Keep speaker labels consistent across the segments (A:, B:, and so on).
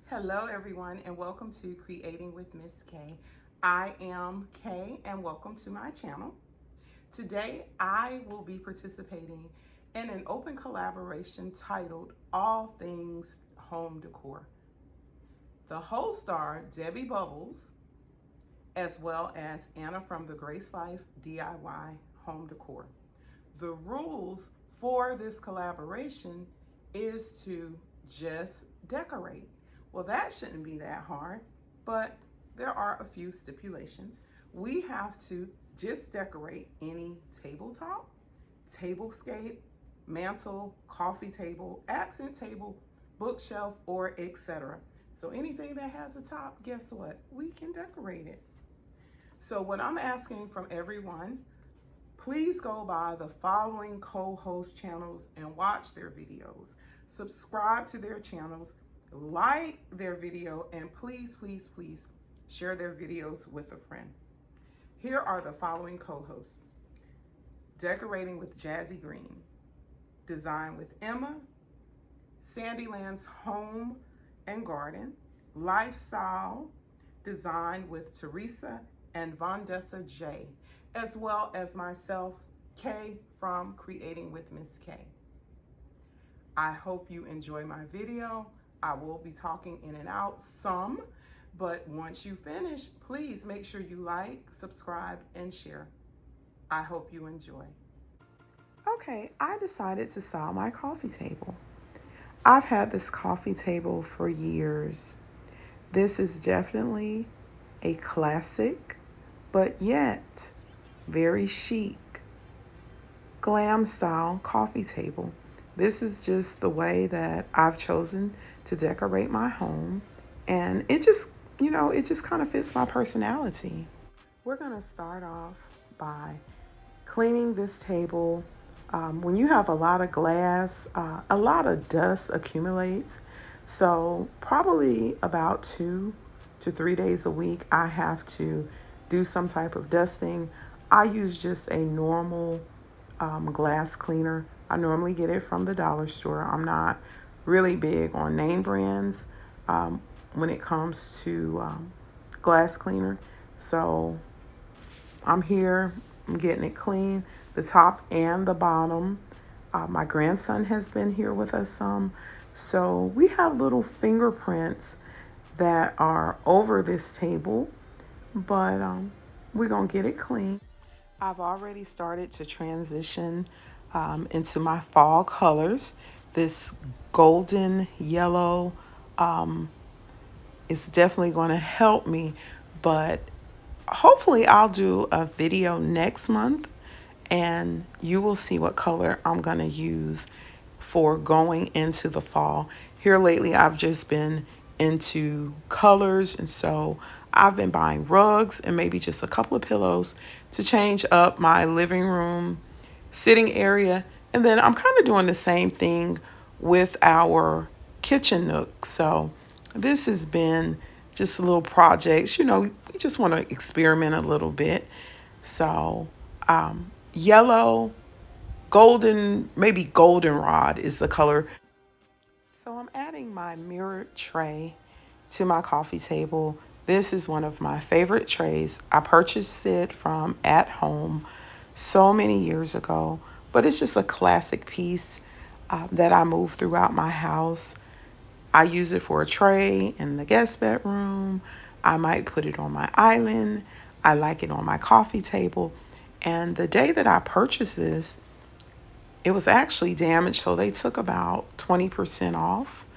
A: Hello everyone and welcome to Creating with Miss Kaye. I am Kaye and welcome to my channel. Today I will be participating in an open collaboration titled All Things Home Decor. The hosts are Debby Bubbles as well as Anna from the Grace Life DIY Home Decor. The rules for this collaboration is to just decorate. Well, that shouldn't be that hard, but there are a few stipulations. We have to just decorate any tabletop, tablescape, mantle, coffee table, accent table, bookshelf, or etc. So anything that has a top, guess what? We can decorate it. So what I'm asking from everyone, please go by the following co-host channels and watch their videos. Subscribe to their channels, like their video, and please share their videos with a friend. Here are the following co-hosts: Decorating with Jazi Green, Design with Emma, Sandylynns Home and Garden, Lifestyle Design with Teresa and Vondessa J, as well as myself, Kaye from Creating with Miss Kaye. I hope you enjoy my video. I will be talking in and out some, but once you finish, please make sure you like, subscribe, and share. I hope you enjoy. Okay, I decided to style my coffee table. I've had this coffee table for years. This is definitely a classic, but yet very chic, glam style coffee table. This is just the way that I've chosen to decorate my home, and it just kind of fits my personality. We're gonna start off by cleaning this table. When you have a lot of glass, a lot of dust accumulates. So probably about 2 to 3 days a week, I have to do some type of dusting. I use just a normal glass cleaner. I normally get it from the dollar store. I'm not really big on name brands when it comes to glass cleaner. So I'm here, I'm getting it clean, the top and the bottom. My grandson has been here with us some. So we have little fingerprints that are over this table, but we're gonna get it clean. I've already started to transition into my fall colors. This golden yellow is definitely going to help me, but hopefully I'll do a video next month and you will see what color I'm going to use for going into the fall. Here lately I've just been into colors, and so I've been buying rugs and maybe just a couple of pillows to change up my living room sitting area. And then I'm kind of doing the same thing with our kitchen nook. So this has been just a little projects. We just want to experiment a little bit. So yellow, golden, maybe goldenrod is the color. So I'm adding my mirrored tray to my coffee table. This is one of my favorite trays. I purchased it from At Home so many years ago, but it's just a classic piece that I move throughout my house. I use it for a tray in the guest bedroom. I might put it on my island. I like it on my coffee table. And the day that I purchased this, it was actually damaged, so they took about 20% off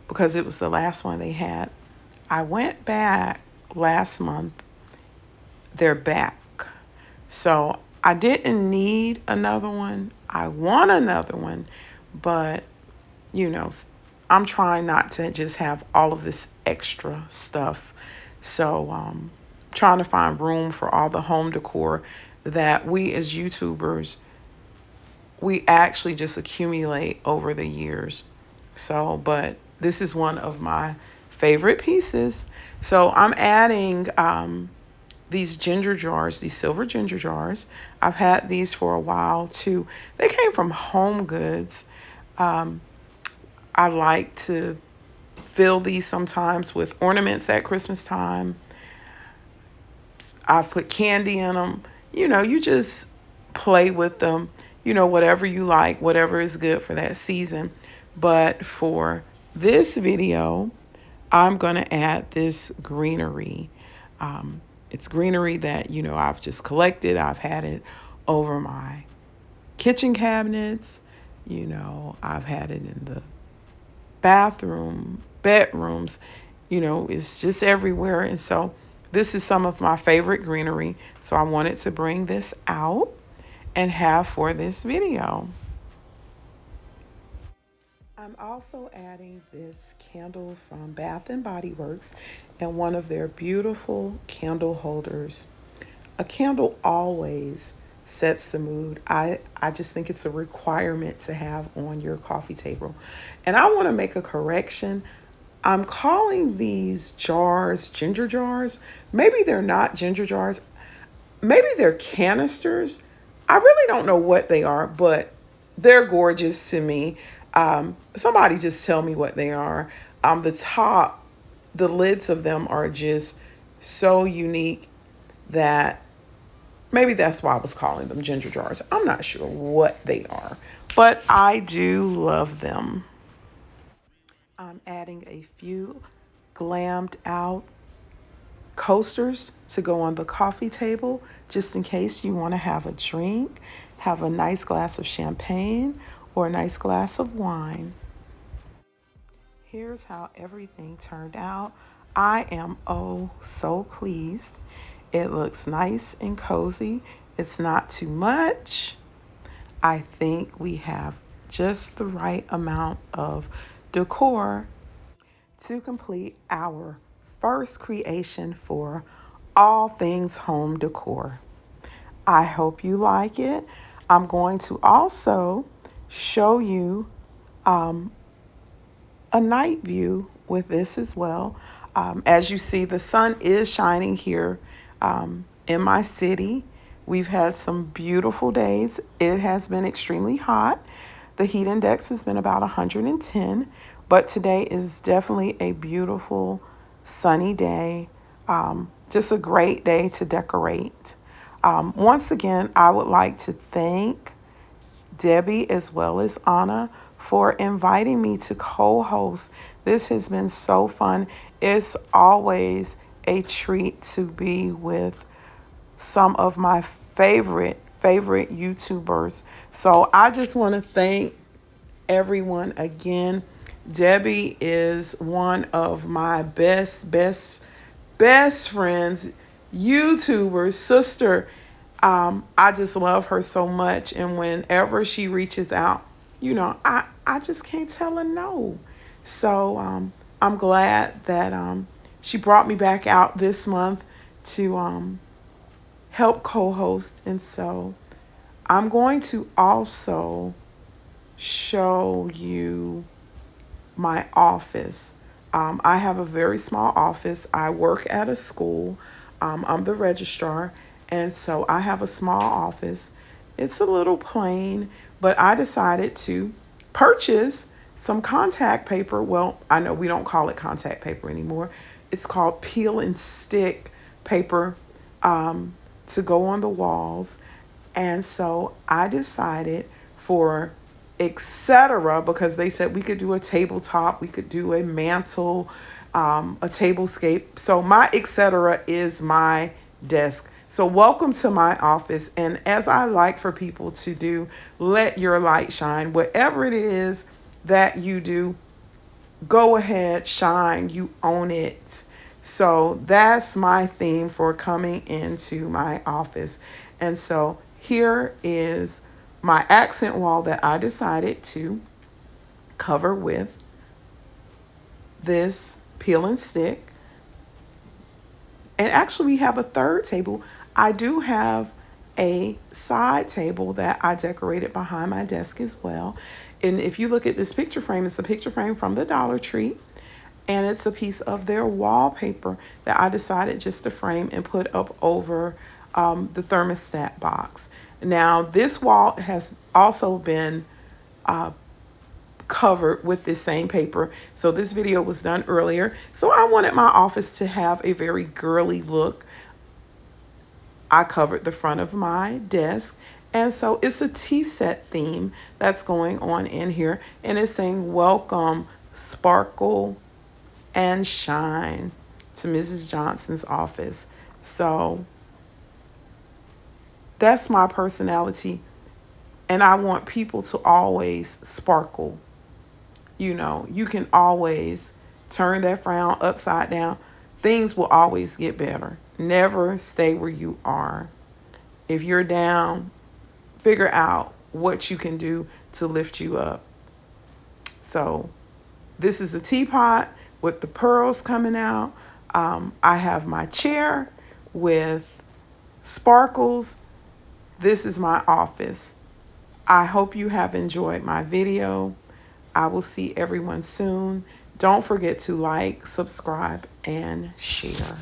A: because it was the last one they had. I went back last month. They're back. So I didn't need another one. I want another one, but I'm trying not to just have all of this extra stuff. So trying to find room for all the home decor that we as YouTubers, we actually just accumulate over the years. So, but this is one of my favorite pieces. So I'm adding these ginger jars, these silver ginger jars. I've had these for a while too. They came from Home Goods. I like to fill these sometimes with ornaments at Christmas time. I've put candy in them. You know, you just play with them, you know, whatever you like, whatever is good for that season. But for this video, I'm going to add this greenery. It's greenery that, you know, I've just collected. I've had it over my kitchen cabinets. You know, I've had it in the bathroom, bedrooms. You know, it's just everywhere. And so this is some of my favorite greenery. So I wanted to bring this out and have for this video. I'm also adding this candle from Bath and Body Works and one of their beautiful candle holders. A candle always sets the mood. I just think it's a requirement to have on your coffee table. And I want to make a correction. I'm calling these jars ginger jars. Maybe they're not ginger jars. Maybe they're canisters. I really don't know what they are, but they're gorgeous to me. Somebody just tell me what they are. The lids of them are just so unique that maybe that's why I was calling them ginger jars. I'm not sure what they are, but I do love them. I'm adding a few glammed out coasters to go on the coffee table, just in case you want to have a drink, have a nice glass of champagne or a nice glass of wine. Here's how everything turned out. I am oh so pleased. It looks nice and cozy. It's not too much. I think we have just the right amount of decor to complete our first creation for all things home decor. I hope you like it. I'm going to also show you a night view with this as well. As you see, the sun is shining here in my city. We've had some beautiful days. It has been extremely hot. The heat index has been about 110, but today is definitely a beautiful sunny day. Just a great day to decorate. Once again, I would like to thank Debby as well as Anna for inviting me to co-host. This has been so fun. It's always a treat to be with some of my favorite YouTubers. So I just want to thank everyone again. Debby is one of my best friends, YouTubers, sister. I just love her so much. And whenever she reaches out, you know, I just can't tell her no. So I'm glad that she brought me back out this month to help co-host. And so I'm going to also show you my office. I have a very small office. I work at a school. I'm the registrar. And so I have a small office. It's a little plain, but I decided to purchase some contact paper. Well, I know we don't call it contact paper anymore. It's called peel and stick paper to go on the walls. And so I decided for etc., because they said we could do a tabletop, we could do a mantle, a table scape. So my etc. is my desk. So welcome to my office. And as I like for people to do, let your light shine. Whatever it is that you do, go ahead, shine, you own it. So that's my theme for coming into my office. And so here is my accent wall that I decided to cover with this peel and stick. And actually we have a third table. I do have a side table that I decorated behind my desk as well. And if you look at this picture frame, it's a picture frame from the Dollar Tree. And it's a piece of their wallpaper that I decided just to frame and put up over the thermostat box. Now, this wall has also been covered with this same paper. So this video was done earlier. So I wanted my office to have a very girly look. I covered the front of my desk. And so it's a tea set theme that's going on in here. And it's saying, welcome, sparkle and shine to Mrs. Johnson's office. So that's my personality. And I want people to always sparkle. You know, you can always turn that frown upside down. Things will always get better. Never stay where you are. If you're down, figure out what you can do to lift you up. So this is a teapot with the pearls coming out. I have my chair with sparkles. This is my office. I hope you have enjoyed my video. I will see everyone soon. Don't forget to like, subscribe, and share.